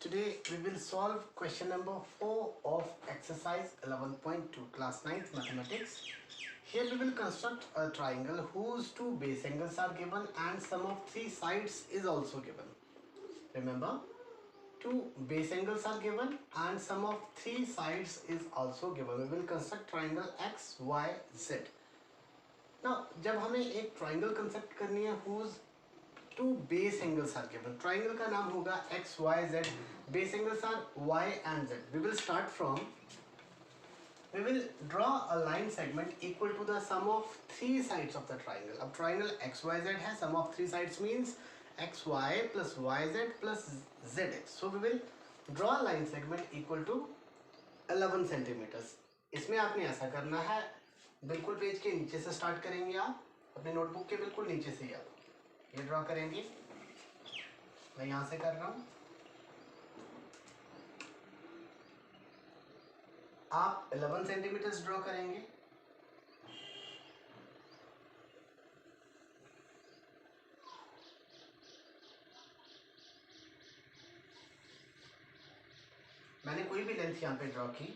Today we will solve question number 4 of exercise 11.2 class 9th mathematics. Here we will construct a triangle whose two base angles are given and sum of three sides is also given. Remember, two base angles are given and sum of three sides is also given. We will construct triangle x, y, z. Now जब हमें एक triangle concept करनी है whose two base angles are given, triangle का नाम होगा x, y, z. Base angles are y and z. We will start from, we will draw a line segment equal to the sum of three sides of the triangle. अब triangle x, y, z है, sum of three sides means x, y plus y, z plus z x. So we will draw a line segment equal to 11 centimeters. इसमें आपने ऐसा करना है, बिल्कुल page के नीचे से स्टार्ट करेंगे, आप अपने नोटबुक के बिल्कुल नीचे से ही आप ये ड्रॉ करेंगे. मैं यहाँ से कर रहा हूँ, आप 11 सेंटीमीटर्स ड्रॉ करेंगे. मैंने कोई भी लेंथ यहाँ पे ड्रॉ की.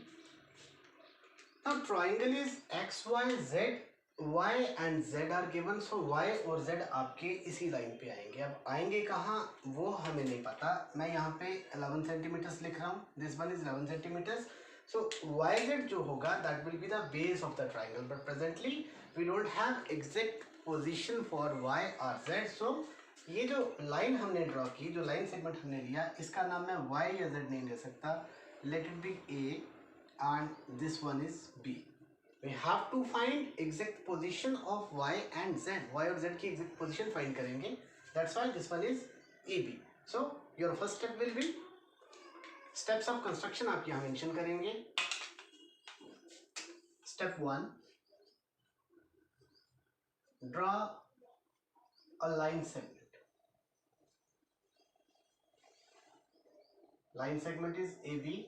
Now triangle is x, y, z. y and z are given, so y और z आपके इसी लाइन पे आएंगे. अब आएंगे कहाँ वो हमें नहीं पता. मैं यहाँ पे 11 सेंटीमीटर्स लिख रहा हूँ. This one is 11 centimetres. So yz जो होगा that will be the base of the triangle, but presently we don't have exact position for y or z. So ये जो लाइन हमने ड्रॉ की, जो लाइन सेगमेंट हमने लिया, इसका नाम मैं y या z नहीं ले सकता. Let it be a and this one is b. We have to find exact position of y and z. y और z की exact position find करेंगे. That's why this one is ab. So your first step will be, steps of construction आप यहाँ mention करेंगे. Step 1, draw a line segment. Line segment is AB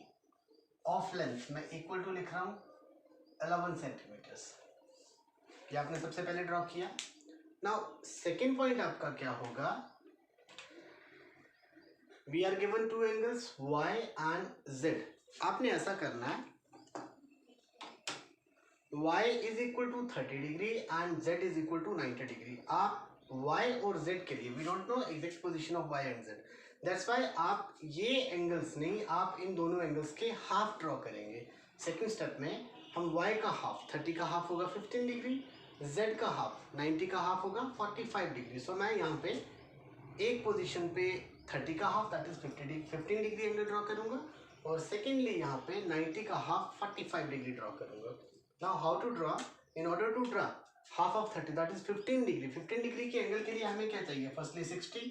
of length मैं equal to लिख रहा हूँ 11 centimetres. ये आपने सबसे पहले ड्रॉ किया. नाउ सेकेंड पॉइंट आपका क्या होगा, we are given two angles y and z. आपने ऐसा करना है, y is equal to 30 degree and z is equal to 90 degree. आप y और z के लिए we don't know exact position of y and z. That's why आप ये एंगल्स नहीं, आप इन दोनों एंगल्स के हाफ ड्रॉ करेंगे. सेकेंड स्टेप में हम y का हाफ 30 का हाफ होगा 15 डिग्री, z का हाफ 90 का हाफ होगा 45 डिग्री. सो मैं यहाँ पे एक पोजीशन पे 30 का half that is 15 degree angle draw करूँगा और सेकेंडली यहाँ पे 90 का हाफ 45 डिग्री ड्रॉ करूँगा. Now how to draw, in order to draw half of 30 that is 15 degree. 15 degree के एंगल के लिए हमें क्या चाहिए, फर्स्टली 60.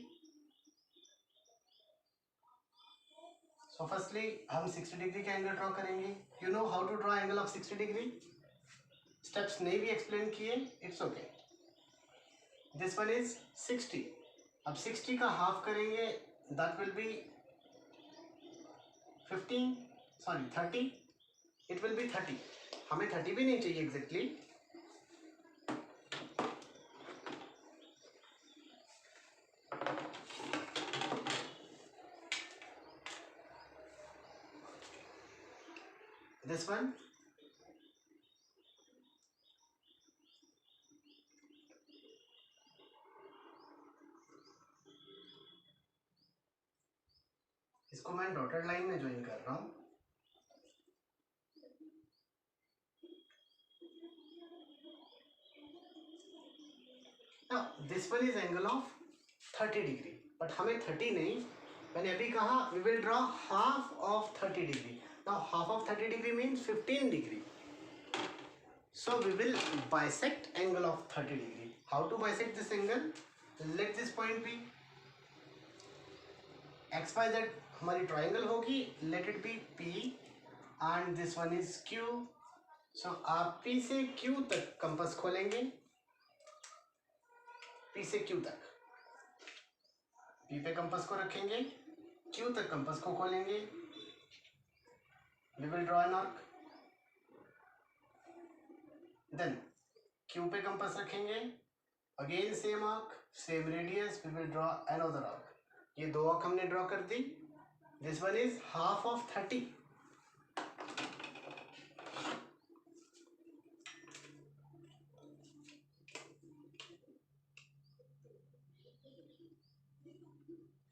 सो फर्स्टली हम 60 डिग्री का एंगल ड्रॉ करेंगे. You know how to draw angle of 60 degree. Steps नहीं भी एक्सप्लेन किए, it's okay. This one is 60. अब 60 का हाफ करेंगे, that will be 30. It will be 30. हमें 30 भी नहीं चाहिए एग्जैक्टली. This one, इसको मैं डॉटेड लाइन में ज्वाइन कर रहा हूं. Now this one is angle of 30 degree, but हमें 30 नहीं, मैंने अभी कहा we will draw half of 30 degree. Now half of 30 degree means 15 degree. So we will bisect angle of 30 degree. How to bisect this angle? Let this point be x y z हमारी triangle होगी. Let it be P and this one is Q. So आप P से Q तक compass खोलेंगे. P से Q तक, P पे compass को रखेंगे, Q तक कंपास को खोलेंगे. We will draw an arc. Then Q पे कंपास रखेंगे, again same arc, same radius. We will draw another arc. ये दो आर्क हमने ड्रॉ कर दी. This one is half of 30.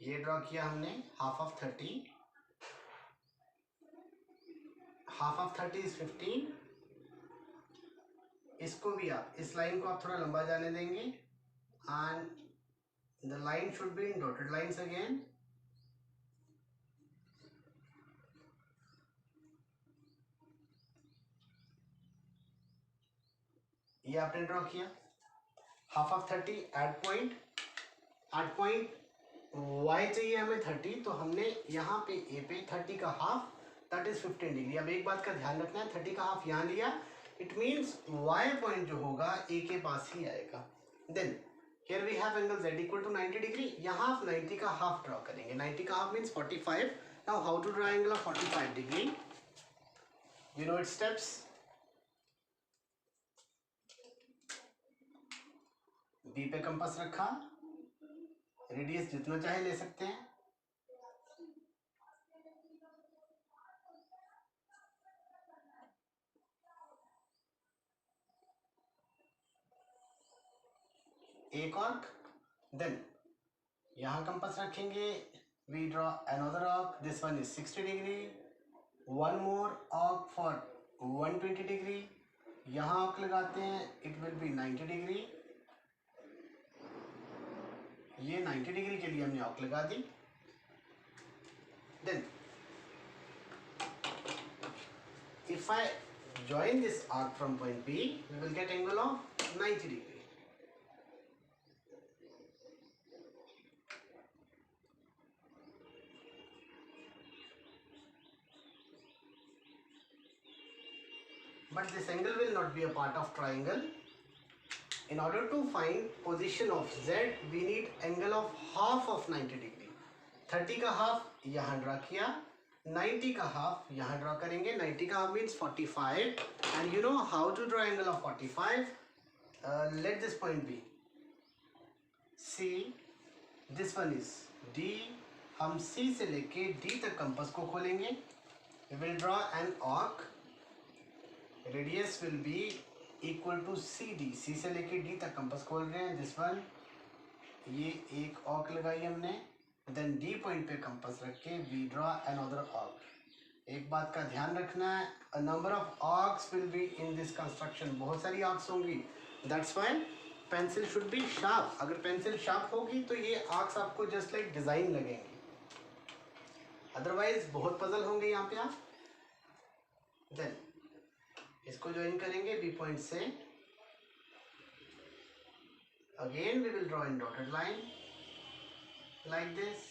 ये ड्रॉ किया हमने half of 30. Half of 30 is 15. इसको भी आप इस लाइन को आप थोड़ा लंबा जाने देंगे and the line should be in dotted lines again. ये आपने ड्रॉ किया half of 30 at point y चाहिए हमें 30, तो हमने यहाँ पे a पे 30 का हाफ दैट इज 15 डिग्री. अब एक बात का ध्यान रखना है, 30 का हाफ यहाँ लिया, इट मीन्स y पॉइंट जो होगा a के पास ही आएगा. Then here we have angle z equal to 90 degree. यहाँ आप 90 का हाफ ड्रॉ करेंगे. 90 का half means 45. Now how to draw angle of 45 degree? You know it's steps. B पे कंपास रखा, रेडियस जितना चाहे ले सकते हैं. एक आर्क. देन यहाँ कंपास रखेंगे, we draw another arc. This one is 60 degree. One more arc for 120 degree. यहाँ आर्क लगाते हैं, इट विल बी 90 डिग्री. ये 90 डिग्री के लिए हमने आर्क लगा दी. Then if I join this arc from point B, we will get angle of 90 degree. But this angle will not be a part of triangle. In order to find position of Z, we need angle of half of 90 degree. 30 का half यहाँ draw किया, 90 का half यहाँ draw करेंगे. 90 का half means 45. And you know how to draw angle of 45? Let this point be C. This one is D. हम C से लेके D तक कंपास को खोलेंगे. We will draw an arc. Radius will be equal to CD. C से लेके D तक compass खोल रहे हैं. This one, ये एक आर्क लगाई हमने. Then D पॉइंट पे कंपास रख के we draw another arc. एक बात का ध्यान रखना है, a number of arcs will be in this construction. बहुत सारी arcs होंगी. That's why pencil should be sharp. अगर pencil sharp होगी तो ये arcs आपको just like design लगेंगे. Otherwise बहुत puzzle होंगे यहाँ पे आप. Then इसको ज्वाइन करेंगे B पॉइंट से. Again we will draw in dotted line like this.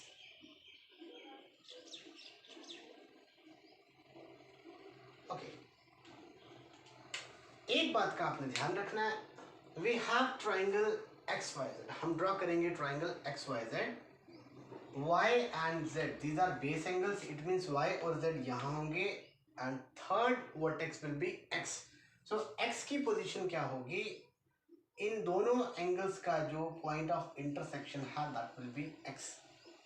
Okay. एक बात का आपने ध्यान रखना है, we have triangle XYZ. हम ड्रॉ करेंगे triangle XYZ. Y and Z, these are base angles. It means Y और Z यहाँ होंगे. And third vertex will be X. So X की पोजीशन क्या होगी? इन दोनों एंगल्स का जो पॉइंट ऑफ इंटरसेक्शन है that will be X.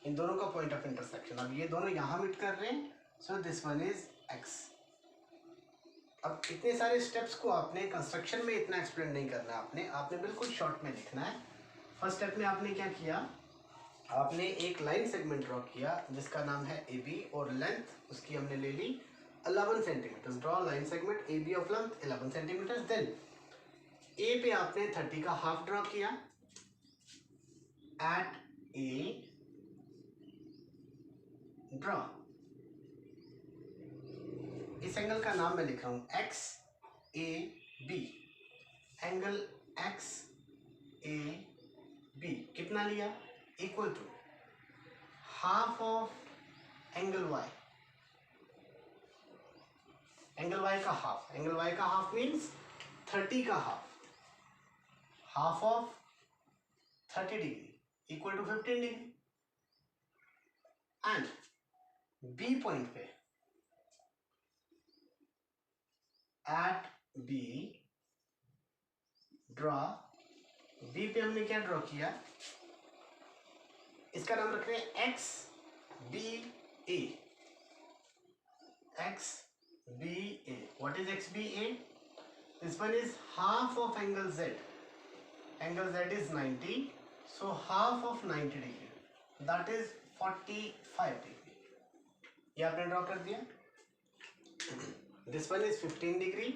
इन दोनों का पॉइंट ऑफ इंटरसेक्शन. अब ये दोनों यहाँ मीट कर रहे हैं, so this one is X. अब इतने सारे स्टेप्स को आपने कंस्ट्रक्शन में इतना एक्सप्लेन नहीं करना है. आपने बिल्कुल शॉर्ट में लिखना है. फर्स्ट स्टेप में आपने क्या किया? आपने एक लाइन सेगमेंट ड्रॉ किया जिसका नाम है AB और लेंथ उसकी हमने ले ली 11 centimetre. Draw line segment AB of length 11 centimetre. Then A पे आपने 30 का हाफ ड्रॉ किया. At A draw. इस एंगल का नाम मैं लिख रहा हूं XAB. एंगल XAB कितना लिया? Equal to half of angle Y. Angle Y का हाफ. एंगल Y का हाफ मीन्स 30 का half. Half of 30 degree equal to 15 degree. And B point पे एट B ड्रॉ. B पे हमने क्या ड्रॉ किया? इसका नाम रख रहे हैं XB A. XBA. What is XBA? This one is half of angle Z. Angle Z is 90. So half of 90 degree. That is 45 degree. ये आपने ड्रॉ कर दिया. This one is 15 degree.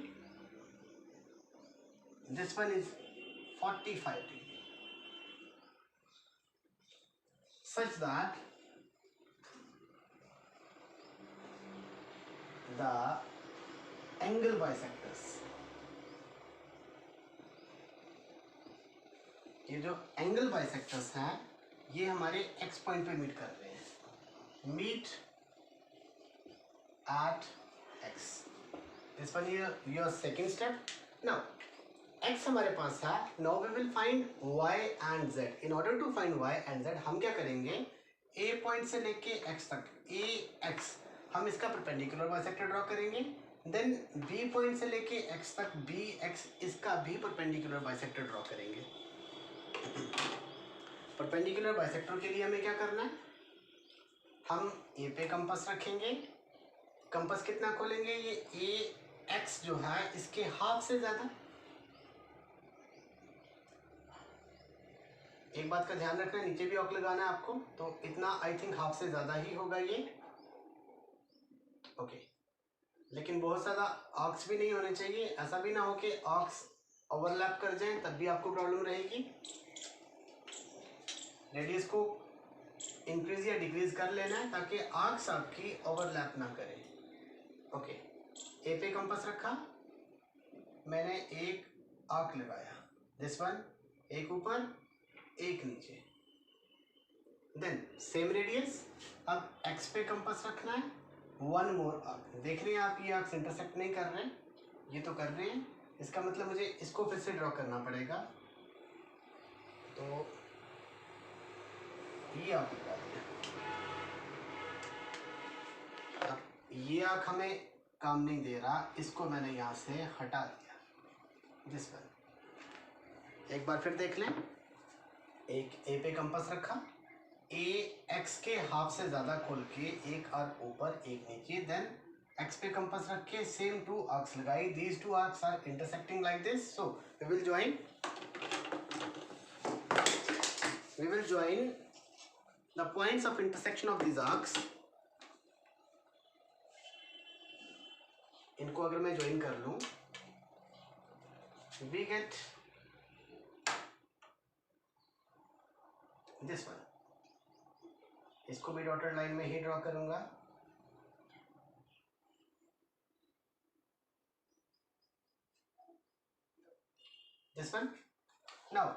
This one is 45 degree. Such that the angle bisectors, ये जो angle bisectors हैं ये हमारे x point पे मीट कर रहे हैं. Meet at x. This one your second step. Now x हमारे पास है. Now we will find y and z. In order to find y and z हम क्या करेंगे, a पॉइंट से लेके x तक ax हम इसका परपेंडिकुलर बाइसेक्टर ड्रॉ करेंगे. देन b पॉइंट से लेके x तक bx इसका भी परपेंडिकुलर बाइसेक्टर ड्रॉ करेंगे. परपेंडिकुलर बाइसेक्टर के लिए हमें क्या करना है, हम a पे कंपास रखेंगे. कंपास कितना खोलेंगे, ये ax जो है इसके हाफ से ज्यादा. एक बात का ध्यान रखना, नीचे भी ऑक लगाना है आपको, तो इतना आई थिंक हाफ से ज्यादा ही होगा ये. ओके, लेकिन बहुत ज्यादा ऑक्स भी नहीं होने चाहिए. ऐसा भी ना हो कि ऑक्स ओवरलैप कर जाए, तब भी आपको प्रॉब्लम रहेगी. रेडियस को इंक्रीज या डिक्रीज कर लेना है ताकि आर्क्स आपकी ओवरलैप ना करे. ओके, ए पे कंपास रखा, मैंने एक आर्क लगाया. दिस वन, एक ऊपर एक नीचे. Then same radius. अब एक्स पे कंपास रखना है, वन मोर आर्क. देख रहे हैं आप, ये आर्क्स इंटरसेक्ट नहीं कर रहे हैं, ये तो कर रहे हैं. इसका मतलब मुझे इसको फिर से ड्रॉ करना पड़ेगा. तो ये आर्क लगा दिया. अब ये आर्क हमें काम नहीं दे रहा, इसको मैंने यहाँ से हटा दिया. This one. एक बार फिर देख लें. एक ए पे कंपास रखा, ए एक्स के हाफ से ज़्यादा खोल के एक आर्क ऊपर एक नीचे. देन एक्स पे कंपास रख के सेम टू आर्क्स लगाई. These two arcs are intersecting like this. So we will join the points of intersection of these arcs. इनको अगर मैं ज्वाइन कर लूं, we get this one. इसको भी डॉटेड लाइन में ही ड्रॉ करूंगा. this one. now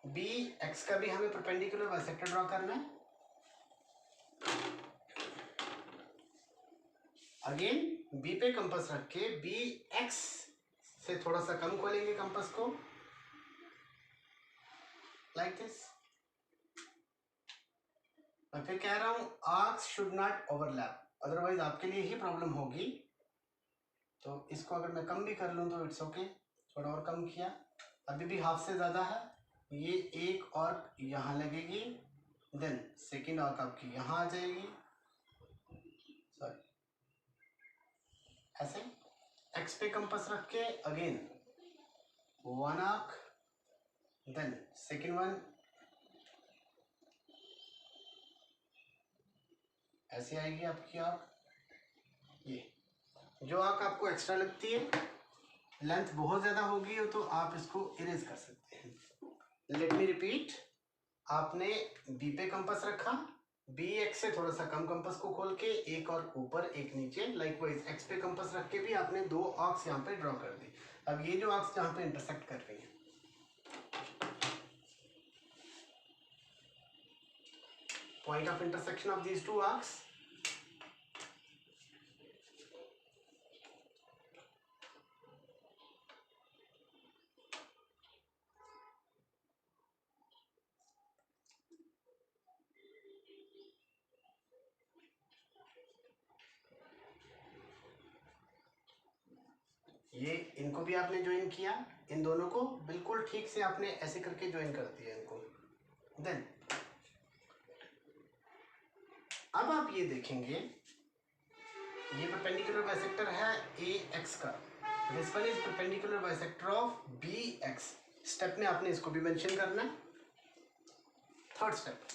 B X का भी हमें परपेंडिकुलर बाइसेक्टर ड्रॉ करना है. अगेन बी पे कंपास रख के बी एक्स से थोड़ा सा कम खोलेंगे कंपास को, लाइक दिस. मैं फिर कह रहा हूं arcs should not overlap, otherwise आपके लिए ही प्रॉब्लम होगी. तो इसको अगर मैं कम भी कर लूं तो इट्स ओके. थोड़ा और कम किया, अभी भी हाफ से ज्यादा है. ये एक आर्क यहाँ लगेगी, देन सेकेंड आर्क आपकी यहाँ आ जाएगी. सॉरी, ऐसे एक्स पे कंपास रख के again one arc, then second one. ऐसे आएगी आपकी आर्क. ये जो आर्क आपको एक्स्ट्रा लगती है, लेंथ बहुत ज़्यादा होगी हो तो आप इसको इरेज कर सकते हैं. Let me repeat. आपने बी पे कंपास रखा, बी एक्स से थोड़ा सा कम कंपास को खोल के एक और ऊपर एक नीचे. लाइकवाइज एक्स पे कंपास रख के भी आपने दो आर्क्स यहाँ पे ड्रॉ कर दी. अब ये जो आर्क्स जहाँ पे इंटरसेक्ट कर रही हैं, point of intersection of these two arcs. ये इनको भी आपने ज्वाइन किया, इन दोनों को बिल्कुल ठीक से आपने ऐसे करके ज्वाइन कर दिया इनको. देन अब आप ये देखेंगे, ये परपेंडिकुलर बाइसेक्टर है ए एक्स का, this one is perpendicular bisector of B X. Step में आपने इसको भी मेंशन करना है। थर्ड स्टेप,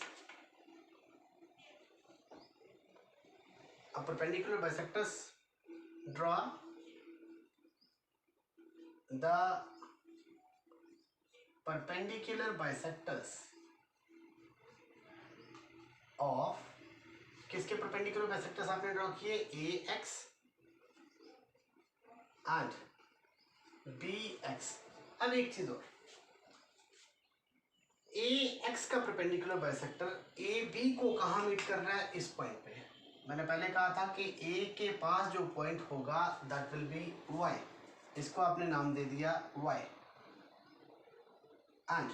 अब perpendicular bisectors draw the perpendicular bisectors of, किसके परपेंडिकुलर बाइसेक्टर्स आपने ड्रॉ किए, A X and B X. अब एक चीज और, ए एक्स का परपेंडिकुलर बाइसेक्टर ए बी को कहाँ मीट कर रहा है, इस पॉइंट पे। मैंने पहले कहा था कि ए के पास जो पॉइंट होगा दैट विल बी वाई, इसको आपने नाम दे दिया वाई। एंड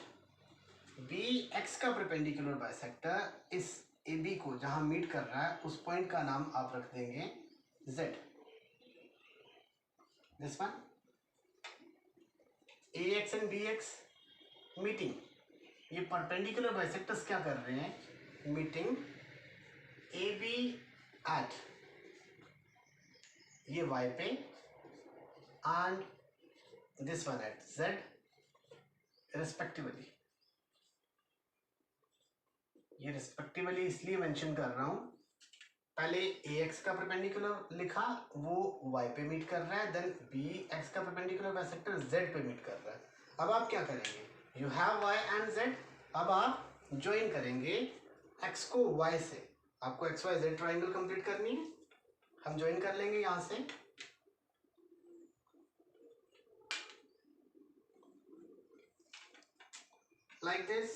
बी एक्स का परपेंडिकुलर बाइसेक्टर इस ए बी को जहां मीट कर रहा है उस पॉइंट का नाम आप रख देंगे Z. This one, A X and B X meeting, ये परपेंडिकुलर बाइसेक्टर्स क्या कर रहे हैं, मीटिंग ए बी एट ये वाई पे and this one at Z respectively. ये रिस्पेक्टिवली इसलिए मेंशन कर रहा हूं, पहले ए एक्स का परपेंडिकुलर लिखा वो वाई पे मीट कर रहा है, देन बी एक्स का परपेंडिकुलर बाइसेक्टर जेड पे मीट कर रहा है। अब आप क्या करेंगे, you have Y and Z, अब आप ज्वाइन करेंगे एक्स को वाई से। आपको X Y Z triangle complete करनी है, हम ज्वाइन कर लेंगे यहां से। लाइक दिस,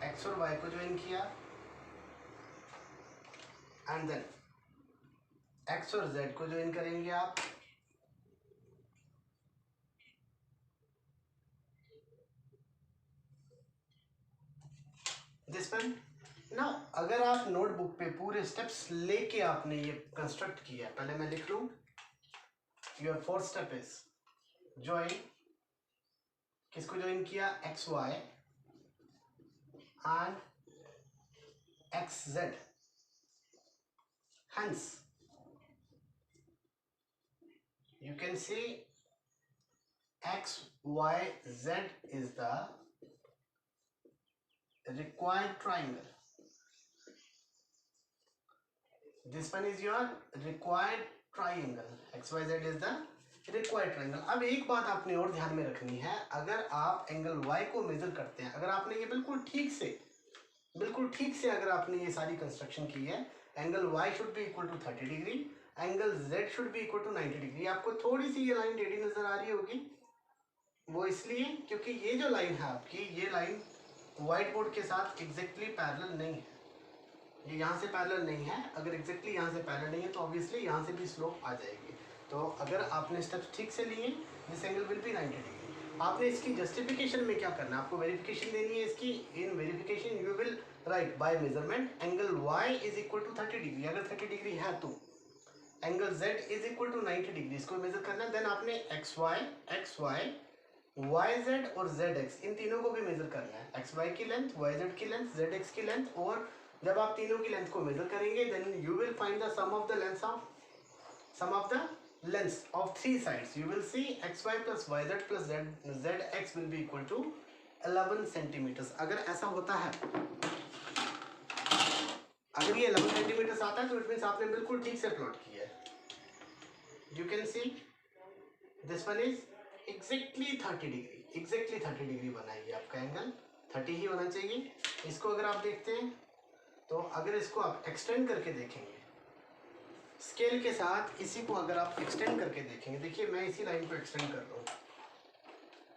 एक्स और वाई को ज्वाइन किया एंड देन एक्स और जेड को ज्वाइन करेंगे आप। This one. नाउ अगर आप नोटबुक पे पूरे स्टेप्स लेके आपने ये कंस्ट्रक्ट किया, पहले मैं लिख लूं, your fourth step is join, किसको ज्वाइन किया, X Y and X Z. hence you can see x y z is the required triangle. This one is your required triangle. x y z is the required triangle. अब एक बात आपने और ध्यान में रखनी है, अगर आप एंगल y को मेजर करते हैं, अगर आपने ये बिल्कुल ठीक से अगर आपने ये सारी कंस्ट्रक्शन की है, angle y should be equal to 30 degree, angle z should be equal to 90 degree. आपको थोड़ी सी ये लाइन टेढ़ी नजर आ रही होगी, वो इसलिए क्योंकि ये जो लाइन है आपकी, ये लाइन व्हाइट बोर्ड के साथ एग्जैक्टली पैरेलल नहीं है, ये यहाँ से पैरेलल नहीं है। अगर एग्जैक्टली यहाँ से पैरेलल नहीं है तो ऑब्वियसली यहाँ से भी स्लोप आ जाएगी। तो अगर आपने स्टेप्स ठीक से लिए, this angle will be 90 degree. आपने इसकी जस्टिफिकेशन में क्या करना है, आपको वेरिफिकेशन देनी है इसकी। In verification you will write by measurement angle y is equal to 30 degree, अगर 30 डिग्री है तो angle z is equal to 90 degree, इसको मेजर करना है। देन आपने एक्स वाई वाई जेड और जेड एक्स इन तीनों को भी मेजर करना है, एक्स वाई की लेंथ, वाई जेड की लेंथ, जेड एक्स की लेंथ। और जब आप तीनों की लेंथ को मेजर करेंगे then you will find the sum of the lengths of three sides. You will see X Y plus Y Z plus Z X will be equal to 11 centimetres. अगर ऐसा होता है, अगर ये 11 सेंटीमीटर्स आता है तो इट मीन्स आपने बिल्कुल ठीक से प्लॉट किया है। You can see this one is exactly 30 degree बना है आपका एंगल, 30 ही होना चाहिए। इसको अगर आप देखते हैं तो अगर इसको आप एक्सटेंड करके देखेंगे स्केल के साथ, इसी को अगर आप एक्सटेंड करके देखेंगे, देखिए मैं इसी लाइन को एक्सटेंड कर रहा हूँ,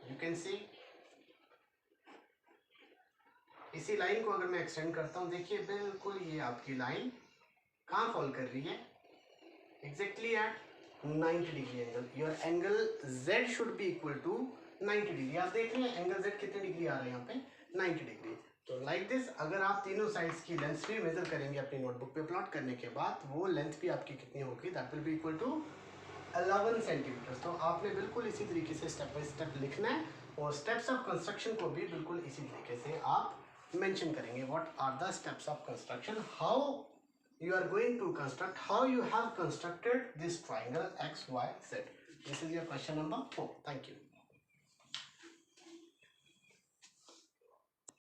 यू कैन सी इसी लाइन को अगर मैं एक्सटेंड करता हूँ, देखिए बिल्कुल ये आपकी लाइन कहाँ फॉल कर रही है, exactly at 90 degree angle. Your angle z should be equal to 90 degree. आप देख रहे हैं एंगल z कितने डिग्री आ रहा है यहाँ पे, 90 डिग्री। तो लाइक दिस, अगर आप तीनों साइड्स की लेंथ भी मेजर करेंगे अपनी नोटबुक पे प्लॉट करने के बाद, वो लेंथ भी आपकी कितनी होगी, that will be equal to 11 centimetre. तो आपने बिल्कुल इसी तरीके से स्टेप बाय स्टेप लिखना है और स्टेप्स ऑफ कंस्ट्रक्शन को भी बिल्कुल इसी तरीके से आप मेंशन करेंगे। What are the steps of construction, how you are going to construct, how you have constructed this triangle XYZ. This is your question number 4. Thank you.